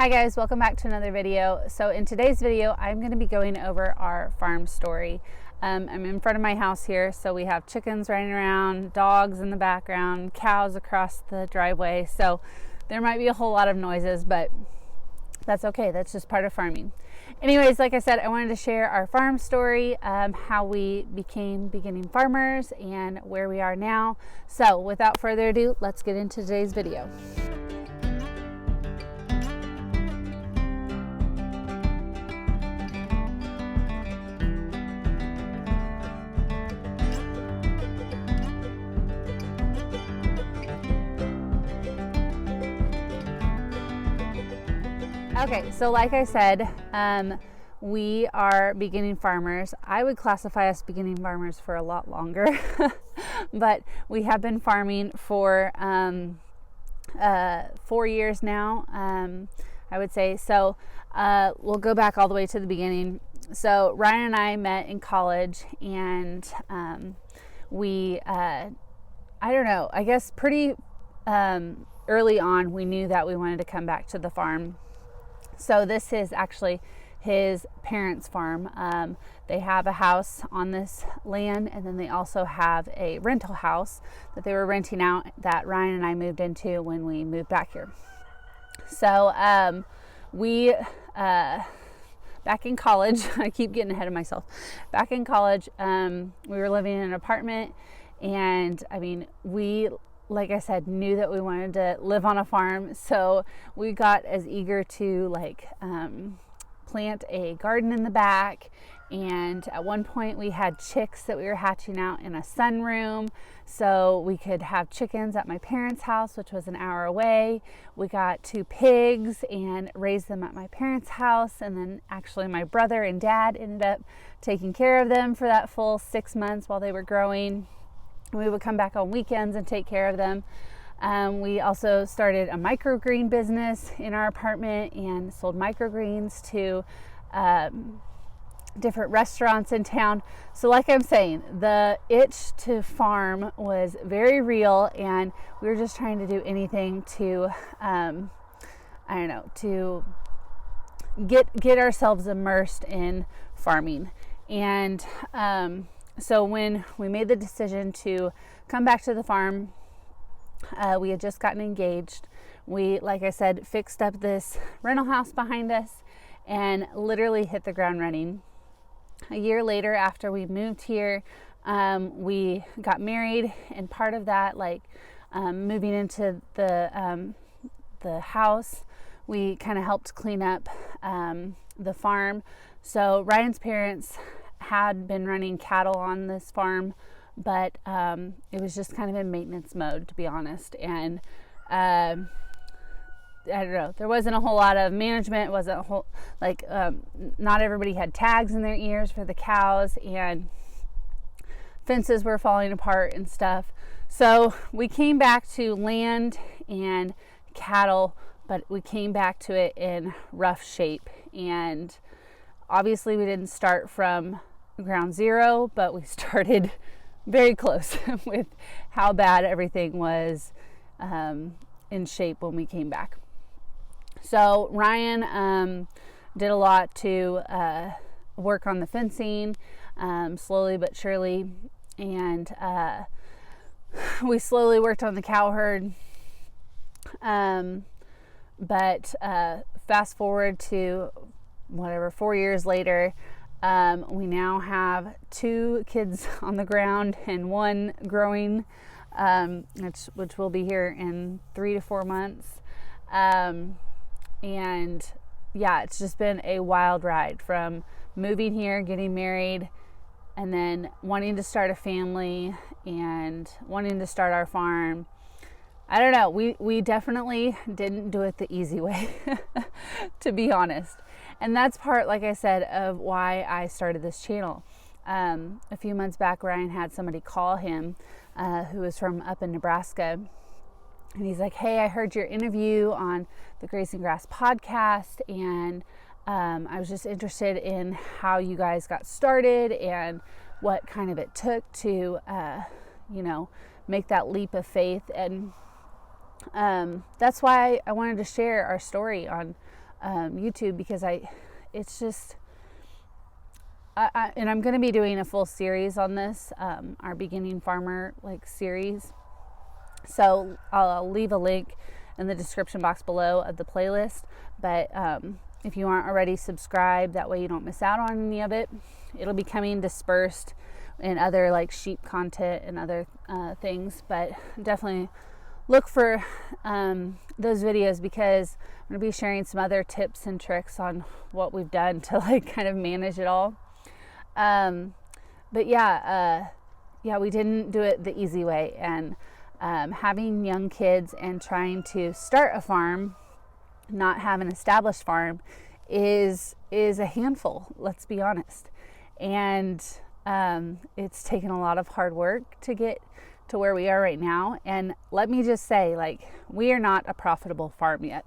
Hi guys, welcome back to another video. So in today's video, I'm going to be going over our farm story. I'm in front of my house here, so we have chickens running around, dogs in the background, cows across the driveway. So there might be a whole lot of noises, but that's okay. That's just part of farming. Anyways, like I said, I wanted to share our farm story, how we became beginning farmers and where we are now. So without further ado, let's get into today's video. Okay, so like I said, we are beginning farmers. I would classify us beginning farmers for a lot longer, but we have been farming for 4 years now, I would say. So we'll go back all the way to the beginning. So Ryan and I met in college, and we, I don't know, I guess pretty early on, we knew that we wanted to come back to the farm. So this is actually his parents' farm. They have a house on this land, and then they also have a rental house that they were renting out that Ryan and I moved into when we moved back here. So we, back in college, I keep getting ahead of myself. Back in college, we were living in an apartment, and I mean, we, like I said, knew that we wanted to live on a farm. So we got as eager to plant a garden in the back. And at one point we had chicks that we were hatching out in a sunroom so we could have chickens at my parents' house, which was an hour away. We got 2 pigs and raised them at my parents' house. And then actually my brother and dad ended up taking care of them for that full 6 months while they were growing. We would come back on weekends and take care of them. We also started a microgreen business in our apartment and sold microgreens to different restaurants in town. So like I'm saying, the itch to farm was very real, and we were just trying to do anything to, to get ourselves immersed in farming. And so when we made the decision to come back to the farm, we had just gotten engaged. We, like I said, fixed up this rental house behind us and literally hit the ground running. A year later, after we moved here, we got married, and part of that, moving into the house, we kind of helped clean up the farm. So Ryan's parents had been running cattle on this farm, but it was just kind of in maintenance mode, to be honest. And I don't know, there wasn't a whole lot of management. It wasn't a whole, not everybody had tags in their ears for the cows, and fences were falling apart and stuff. So we came back to land and cattle, but we came back to it in rough shape. And obviously we didn't start from ground zero, but we started very close with how bad everything was in shape when we came back. So Ryan did a lot to work on the fencing, slowly but surely, and we slowly worked on the cow herd. But fast forward to 4 years later, we now have 2 kids on the ground and 1 growing, which will be here in 3 to 4 months. And yeah, it's just been a wild ride from moving here, getting married, and then wanting to start a family and wanting to start our farm. I don't know, we definitely didn't do it the easy way, to be honest. And that's part, like I said, of why I started this channel. A few months back, Ryan had somebody call him who was from up in Nebraska. And he's like, hey, I heard your interview on the Grazing Grass podcast, and I was just interested in how you guys got started and what kind of it took to, make that leap of faith. And that's why I wanted to share our story on YouTube, because it's just, and I'm going to be doing a full series on this, our beginning farmer series. So I'll leave a link in the description box below of the playlist. But if you aren't already subscribed, that way you don't miss out on any of it. It'll be coming dispersed in other sheep content and other things. But definitely look for those videos, because I'm going to be sharing some other tips and tricks on what we've done to kind of manage it all. But yeah, we didn't do it the easy way. And having young kids and trying to start a farm, not have an established farm, is a handful, let's be honest. And it's taken a lot of hard work to get to where we are right now. And let me just say, we are not a profitable farm yet.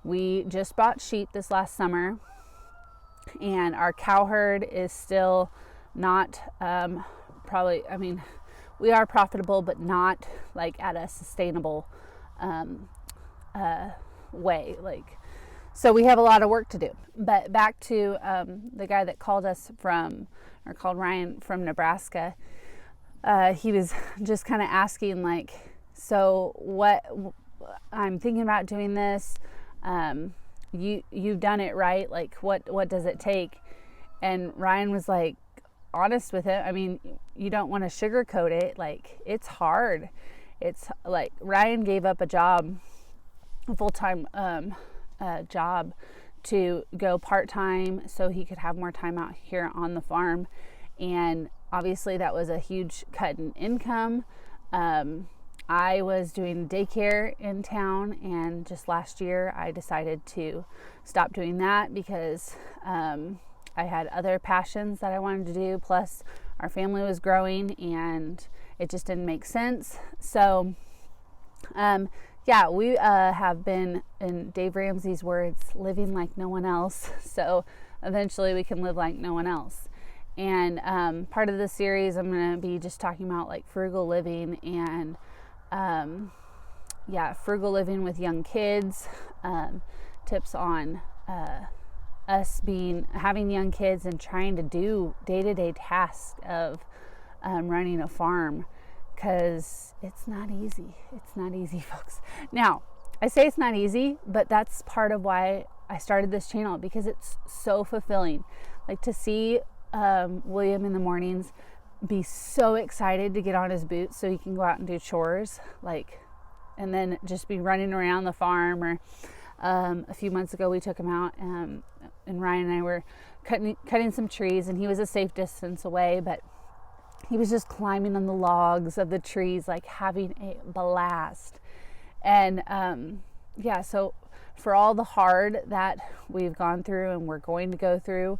We just bought sheep this last summer, and our cow herd is still not we are profitable, but not at a sustainable way. So we have a lot of work to do. But back to the guy that called Ryan from Nebraska. He was just kind of asking, so what, I'm thinking about doing this. You've done it, right? What does it take? And Ryan was honest with it. You don't want to sugarcoat it. It's hard. It's Ryan gave up a full-time job to go part-time so he could have more time out here on the farm. And obviously that was a huge cut in income. I was doing daycare in town, and just last year I decided to stop doing that because I had other passions that I wanted to do, plus our family was growing and it just didn't make sense. So we have been, in Dave Ramsey's words, living like no one else. So eventually we can live like no one else. And part of the series I'm going to be just talking about frugal living and frugal living with young kids, tips on having young kids and trying to do day-to-day tasks of running a farm, because it's not easy. It's not easy, folks. Now, I say it's not easy, but that's part of why I started this channel, because it's so fulfilling. To see William in the mornings be so excited to get on his boots so he can go out and do chores, and then just be running around the farm. Or a few months ago we took him out, and Ryan and I were cutting some trees, and he was a safe distance away, but he was just climbing on the logs of the trees, having a blast. And so for all the hard that we've gone through and we're going to go through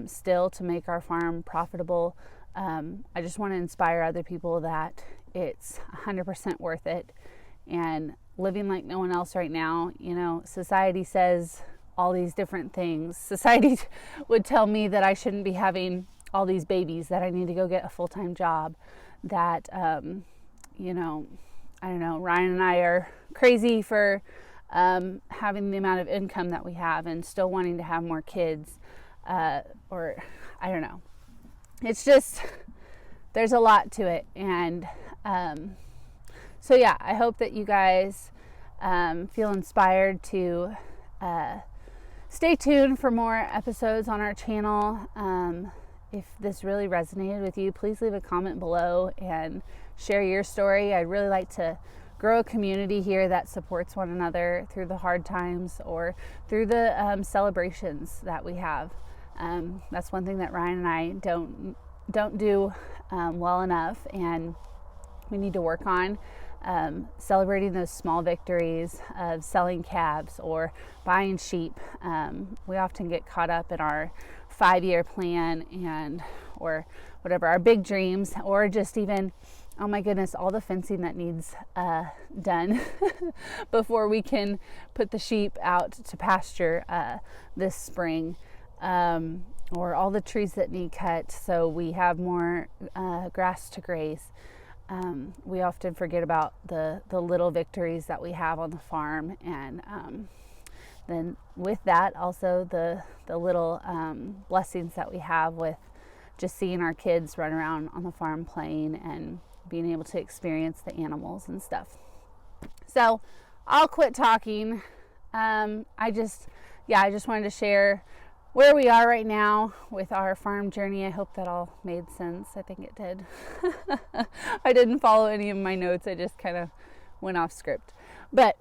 still to make our farm profitable, I just want to inspire other people that it's 100% worth it. And living like no one else right now, society says all these different things. Society would tell me that I shouldn't be having all these babies, that I need to go get a full-time job, that I don't know, Ryan and I are crazy for having the amount of income that we have and still wanting to have more kids, or I don't know. It's just, there's a lot to it. And so I hope that you guys feel inspired to stay tuned for more episodes on our channel. If this really resonated with you, please leave a comment below and share your story. I'd really like to grow a community here that supports one another through the hard times or through the celebrations that we have. That's one thing that Ryan and I don't do well enough, and we need to work on celebrating those small victories of selling calves or buying sheep. We often get caught up in our 5-year plan or whatever, our big dreams, or just even, oh my goodness, all the fencing that needs done before we can put the sheep out to pasture this spring, or all the trees that need cut so we have more grass to graze. We often forget about the little victories that we have on the farm, and then with that, also the little blessings that we have with just seeing our kids run around on the farm playing and being able to experience the animals and stuff. So I'll quit talking. I just wanted to share where we are right now with our farm journey. I hope that all made sense. I think it did. I didn't follow any of my notes. I just kind of went off script. But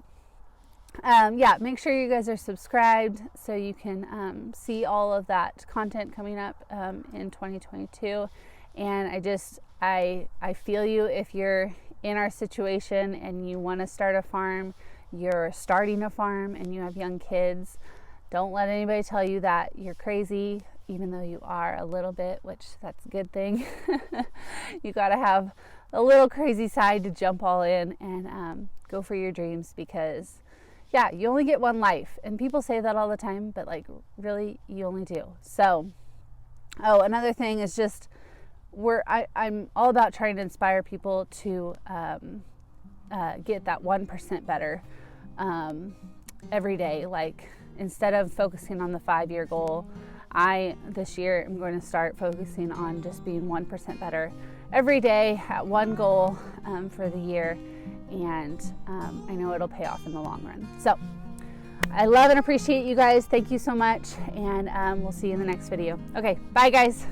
make sure you guys are subscribed so you can see all of that content coming up in 2022. And I feel you if you're in our situation and you want to start a farm, you're starting a farm and you have young kids. Don't let anybody tell you that you're crazy, even though you are a little bit, which that's a good thing. You got to have a little crazy side to jump all in and go for your dreams, because you only get one life. And people say that all the time, but like really you only do. So, another thing is just I'm all about trying to inspire people to get that 1% better every day. Like, instead of focusing on the 5-year goal, this year I'm going to start focusing on just being 1% better every day at one goal for the year. And I know it'll pay off in the long run. So I love and appreciate you guys. Thank you so much. And we'll see you in the next video. Okay, bye guys.